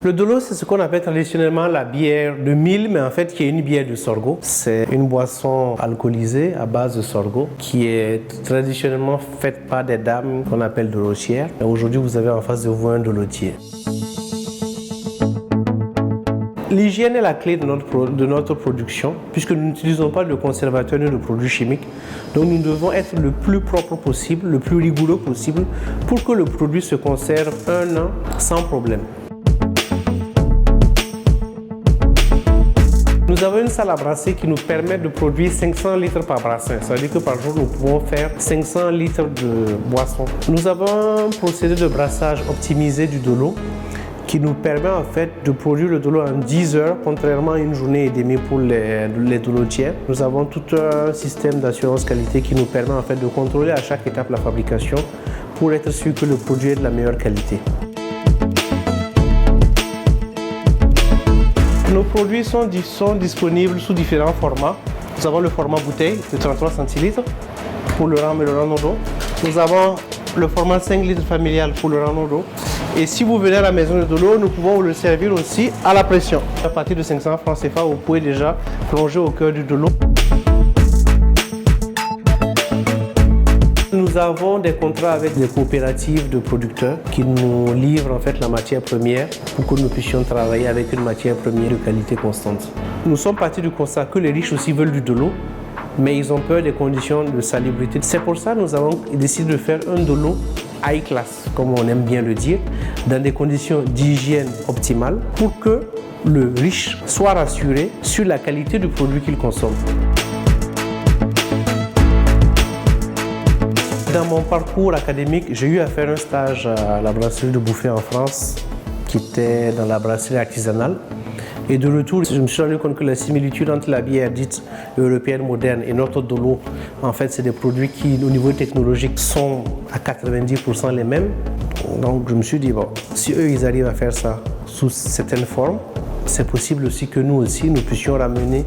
Le Dolo, c'est ce qu'on appelle traditionnellement la bière de mil, mais en fait qui est une bière de sorgho. C'est une boisson alcoolisée à base de sorgho qui est traditionnellement faite par des dames qu'on appelle dolotières. Aujourd'hui, vous avez en face de vous un dolotier. L'hygiène est la clé de notre production, puisque nous n'utilisons pas de conservateurs ni de produits chimiques. Donc nous devons être le plus propre possible, le plus rigoureux possible, pour que le produit se conserve 1 an sans problème. Nous avons une salle à brasser qui nous permet de produire 500 litres par brassin. Ça veut dire que par jour, nous pouvons faire 500 litres de boisson. Nous avons un procédé de brassage optimisé du Dolo qui nous permet en fait de produire le Dolo en 10 heures, contrairement à une journée et demie pour les dolotières. Nous avons tout un système d'assurance qualité qui nous permet en fait de contrôler à chaque étape la fabrication pour être sûr que le produit est de la meilleure qualité. Nos produits sont disponibles sous différents formats. Nous avons le format bouteille de 33 centilitres pour le rhum et le Ranodo. Nous avons le format 5 litres familial pour le Ranodo. Et si vous venez à la maison de Dolo, nous pouvons vous le servir aussi à la pression. À partir de 500 francs CFA, vous pouvez déjà plonger au cœur du Dolo. Nous avons des contrats avec des coopératives de producteurs qui nous livrent en fait la matière première pour que nous puissions travailler avec une matière première de qualité constante. Nous sommes partis du constat que les riches aussi veulent du Dolo, mais ils ont peur des conditions de salubrité. C'est pour ça que nous avons décidé de faire un Dolo high class, comme on aime bien le dire, dans des conditions d'hygiène optimales pour que le riche soit rassuré sur la qualité du produit qu'il consomme. Dans mon parcours académique, j'ai eu à faire un stage à la brasserie de Bouffay en France, qui était dans la brasserie artisanale. Et de retour, je me suis rendu compte que la similitude entre la bière dite européenne moderne et notre Dolo, en fait, c'est des produits qui, au niveau technologique, sont à 90% les mêmes. Donc, je me suis dit, bon, si eux, ils arrivent à faire ça sous certaines formes, c'est possible aussi que nous aussi, nous puissions ramener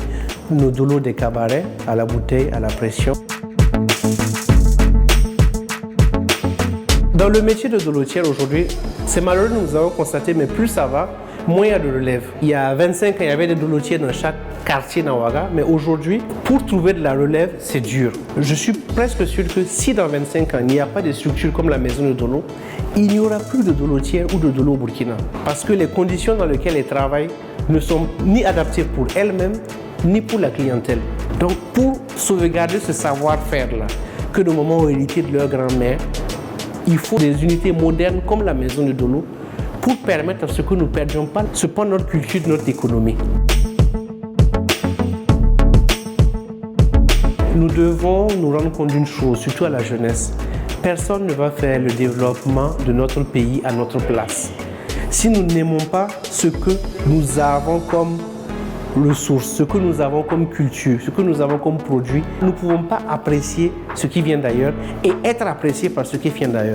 nos Dolos des cabarets à la bouteille, à la pression. Dans le métier de dolotière aujourd'hui, c'est malheureux, nous avons constaté, mais plus ça va, moins il y a de relève. Il y a 25 ans, il y avait des dolotiers dans chaque quartier dans Ouaga, mais aujourd'hui, pour trouver de la relève, c'est dur. Je suis presque sûr que si dans 25 ans, il n'y a pas de structure comme la maison de Dolo, il n'y aura plus de dolotières ou de Dolo au Burkina. Parce que les conditions dans lesquelles elles travaillent ne sont ni adaptées pour elles-mêmes, ni pour la clientèle. Donc, pour sauvegarder ce savoir-faire-là, que nos mamans ont hérité de leur grand-mère, il faut des unités modernes comme la maison de Dolo pour permettre à ce que nous ne perdions pas ce pan de notre culture, de notre économie. Nous devons nous rendre compte d'une chose, surtout à la jeunesse. Personne ne va faire le développement de notre pays à notre place. Si nous n'aimons pas ce que nous avons comme ressources, ce que nous avons comme culture, ce que nous avons comme produit, nous ne pouvons pas apprécier ce qui vient d'ailleurs et être apprécié par ce qui vient d'ailleurs.